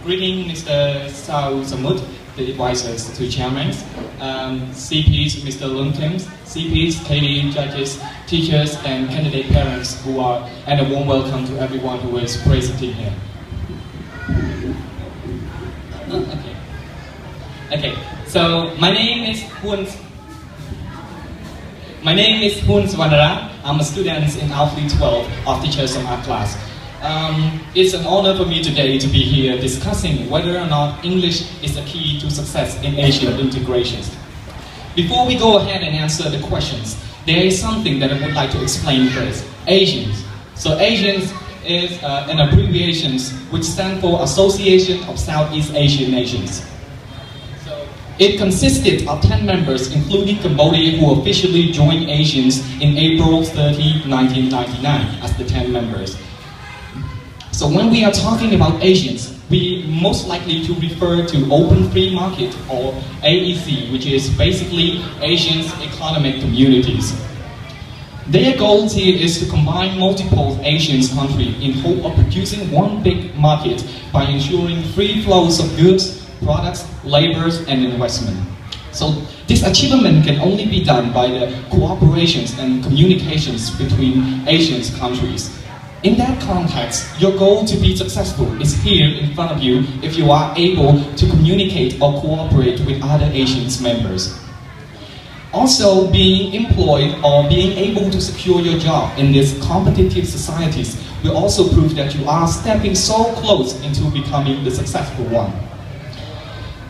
Greeting Mr. Sao Samut, the advisors to chairmen, CPs, Mr. Lung Kim, CPs, KD judges, teachers, and candidate parents and a warm welcome to everyone who is present here. Okay. So my name is Hun Swanara. I'm a student in Alpha 12 of Teachers of Art class. It's an honor for me today to be here discussing whether or not English is a key to success in Asian integrations. Before we go ahead and answer the questions, there is something that I would like to explain first. Asians. So Asians is an abbreviation which stands for Association of Southeast Asian Nations. It consisted of 10 members, including Cambodia, who officially joined Asians in April 30, 1999 as the 10 members. So when we are talking about Asians, we most likely to refer to Open Free Market or AEC, which is basically Asians Economic Communities. Their goal here is to combine multiple Asian countries in hope of producing one big market by ensuring free flows of goods, products, labors, and investment. So this achievement can only be done by the cooperations and communications between Asian countries. In that context, your goal to be successful is here in front of you if you are able to communicate or cooperate with other Asian members. Also, being employed or being able to secure your job in these competitive societies will also prove that you are stepping so close into becoming the successful one.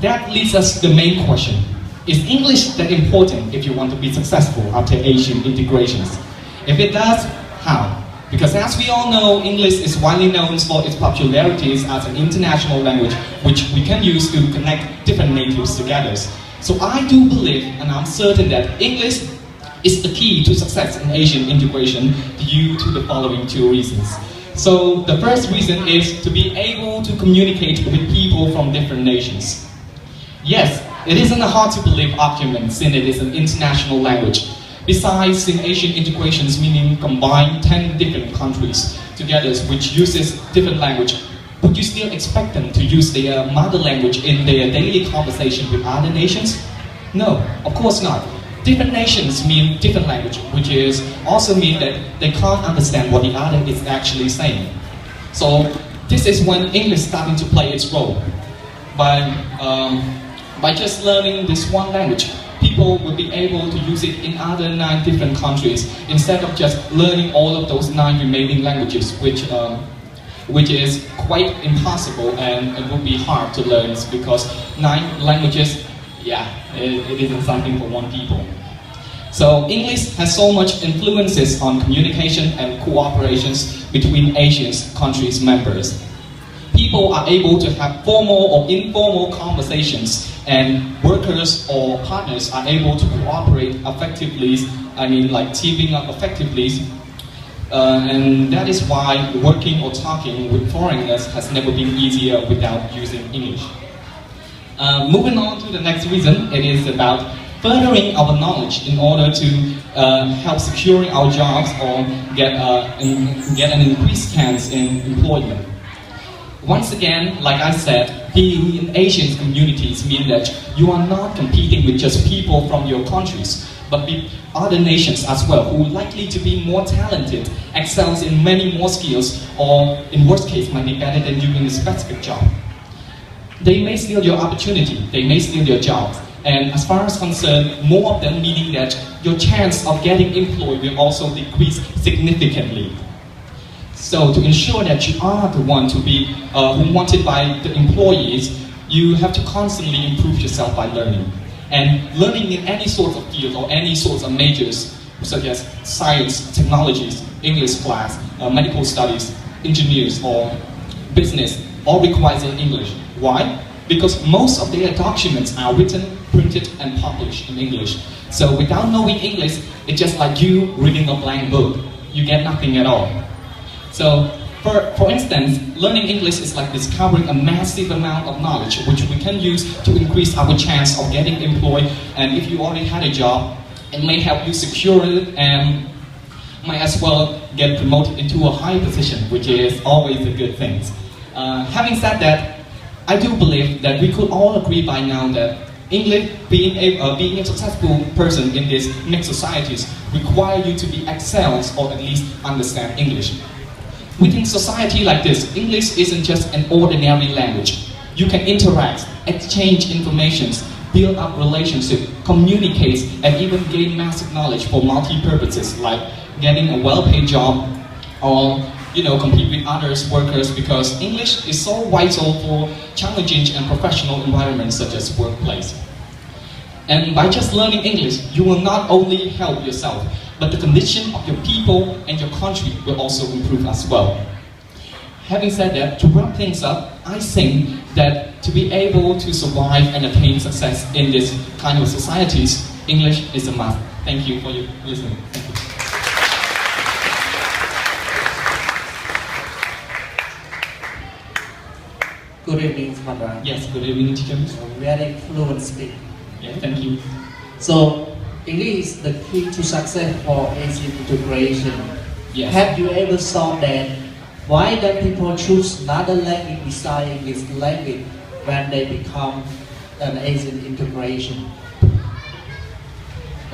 That leads us to the main question. Is English that important if you want to be successful after Asian integrations? If it does, how? Because as we all know, English is widely known for its popularity as an international language which we can use to connect different natives together. So I do believe and I'm certain that English is the key to success in Asian integration due to the following two reasons. So the first reason is to be able to communicate with people from different nations. Yes, it isn't a hard to believe argument since it is an international language. Besides, in Asian integrations, meaning combine 10 different countries together which uses different language, would you still expect them to use their mother language in their daily conversation with other nations? No, of course not. Different nations mean different language, which is also mean that they can't understand what the other is actually saying. So this is when English starting to play its role. By just learning this one language, people will be able to use it in other 9 different countries instead of just learning all of those 9 remaining languages, which is quite impossible and it would be hard to learn because 9 languages, it isn't something for one people. So English has so much influences on communication and cooperations between Asian countries members. People are able to have formal or informal conversations, and workers or partners are able to cooperate effectively, like teaming up effectively, and that is why working or talking with foreigners has never been easier without using English. Moving on to the next reason, it is about furthering our knowledge in order to help securing our jobs or get an increased chance in employment. Once again, like I said, being in Asian communities means that you are not competing with just people from your countries, but with other nations as well, who are likely to be more talented, excels in many more skills, or in worst case might be better than you in a specific job. They may steal your opportunity, they may steal your jobs, and as far as concerned, more of them meaning that your chance of getting employed will also decrease significantly. So to ensure that you are the one to be wanted by the employees, you have to constantly improve yourself by learning. And learning in any sort of field or any sorts of majors, such as science, technologies, English class, medical studies, engineers, or business, all requires English. Why? Because most of their documents are written, printed, and published in English. So without knowing English, it's just like you reading a blank book. You get nothing at all. So, for instance, learning English is like discovering a massive amount of knowledge which we can use to increase our chance of getting employed, and if you already had a job, it may help you secure it and might as well get promoted into a high position, which is always a good thing. Having said that, I do believe that we could all agree by now that English, being a successful person in these mixed societies, require you to be excellent or at least understand English. Within society like this, English isn't just an ordinary language. You can interact, exchange information, build up relationships, communicate, and even gain massive knowledge for multi-purposes like getting a well-paid job or compete with others workers, because English is so vital for challenging and professional environments such as workplace. And by just learning English, you will not only help yourself, but the condition of your people and your country will also improve as well. Having said that, to wrap things up, I think that to be able to survive and attain success in this kind of societies, English is a must. Thank you for your listening. Thank you. Good evening, Madam. Yes, good evening, teacher. Very fluent speak. Yeah, thank you. So, English is the key to success for Asian integration. Yes. Have you ever thought that why do people choose another language besides English language when they become an Asian integration?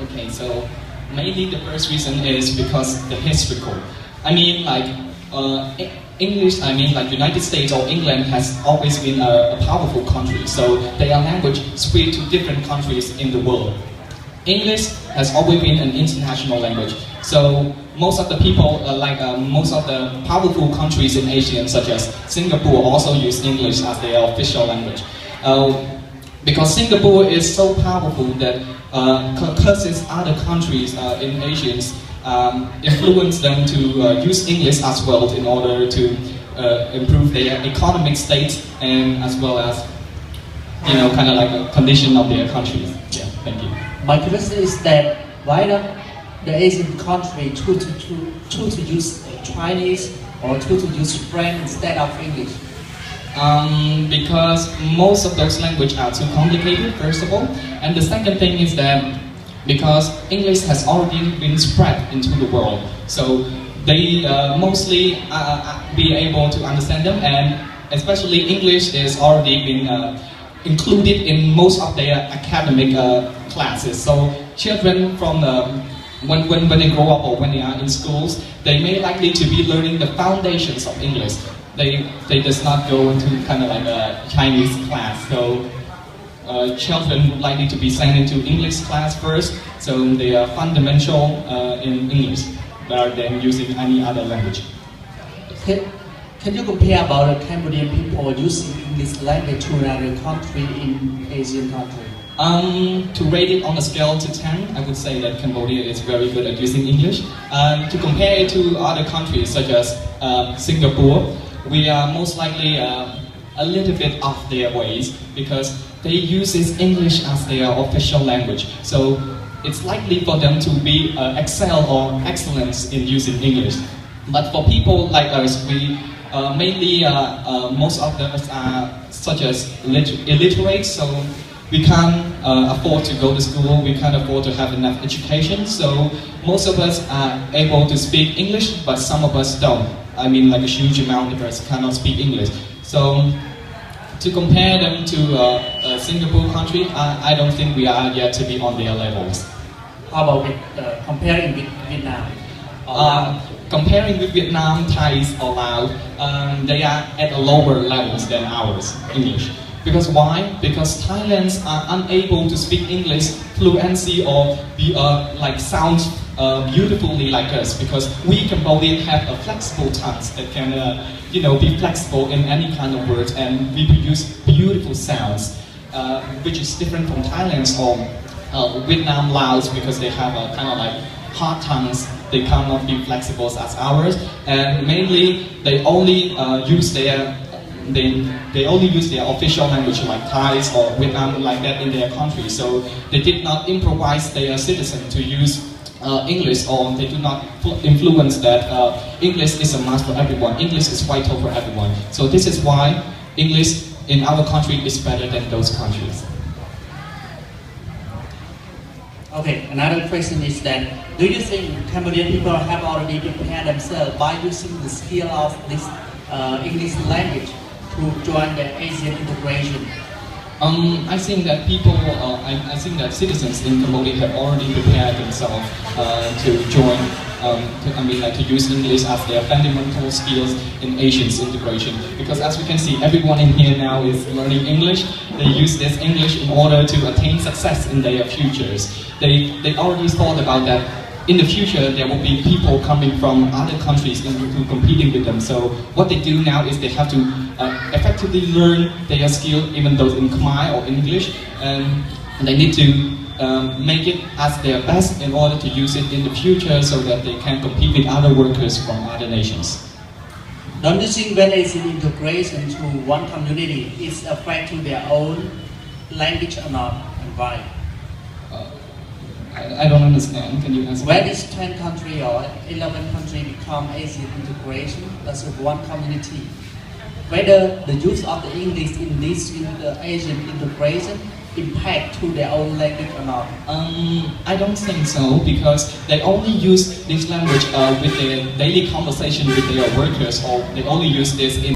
Okay, so mainly the first reason is because the historical. I mean, like English, like United States or England has always been a powerful country, so their language spread to different countries in the world. English has always been an international language, so most of the people, most of the powerful countries in Asia, such as Singapore, also use English as their official language. Because Singapore is so powerful that causes other countries in Asia influence them to use English as well in order to improve their economic state and as well as kind of like a condition of their countries. Yeah, thank you. My question is that why don't the Asian country choose to use Chinese or choose to use French instead of English? Because most of those languages are too complicated, first of all, and the second thing is that because English has already been spread into the world, so they mostly be able to understand them, and especially English is already been included in most of their academic classes. So children from when they grow up or when they are in schools, they may likely to be learning the foundations of English. They does not go into kind of like a Chinese class. So children likely to be sent into English class first, so they are fundamental in English rather than using any other language. Can you compare about the Cambodian people using English language to another country in Asian country? To rate it on a scale to 10, I would say that Cambodia is very good at using English. To compare it to other countries such as Singapore, we are most likely a little bit off their ways because they use English as their official language. So it's likely for them to be excel or excellence in using English. But for people like us, we mainly most of us are such as illiterate, so we can't afford to go to school, we can't afford to have enough education, so most of us are able to speak English, but some of us don't. I mean, like a huge amount of us cannot speak English. So to compare them to a Singapore country, I don't think we are yet to be on their levels. How about comparing with Vietnam? Comparing with Vietnam, Thai, or Laos, they are at a lower levels than ours, English. Because why? Because Thailand's are unable to speak English fluency or be sound beautifully like us. Because we Cambodians have a flexible tongues that can be flexible in any kind of words, and we produce beautiful sounds, which is different from Thailand's or Vietnam, Laos, because they have a kind of like hard tongues. They cannot be flexible as ours, and mainly they only use their official language like Thai or Vietnam like that in their country. So they did not improvise their citizens to use English, or they do not influence that English is a must for everyone. English is vital for everyone. So this is why English in our country is better than those countries. Okay, another question is that, do you think Cambodian people have already prepared themselves by using the skill of this English language to join the Asian integration? I think that people, I think that citizens in Cambodia have already prepared themselves to join, to use English as their fundamental skills in Asian integration. Because as we can see, everyone in here now is learning English. They use this English in order to attain success in their futures. They already thought about that. In the future, there will be people coming from other countries into competing with them. So what they do now is they have to effectively learn their skill, even though in Khmer or English, and they need to make it as their best in order to use it in the future so that they can compete with other workers from other nations. Don't you think when Asian integration to one community is affecting their own language or not, and why? I don't understand. Can you answer? When is 10 country or 11 country become Asian integration as a one community? Whether the use of the English in this Asian integration impact to their own language or not? I don't think so, because they only use this language with their daily conversation with their workers, or they only use this in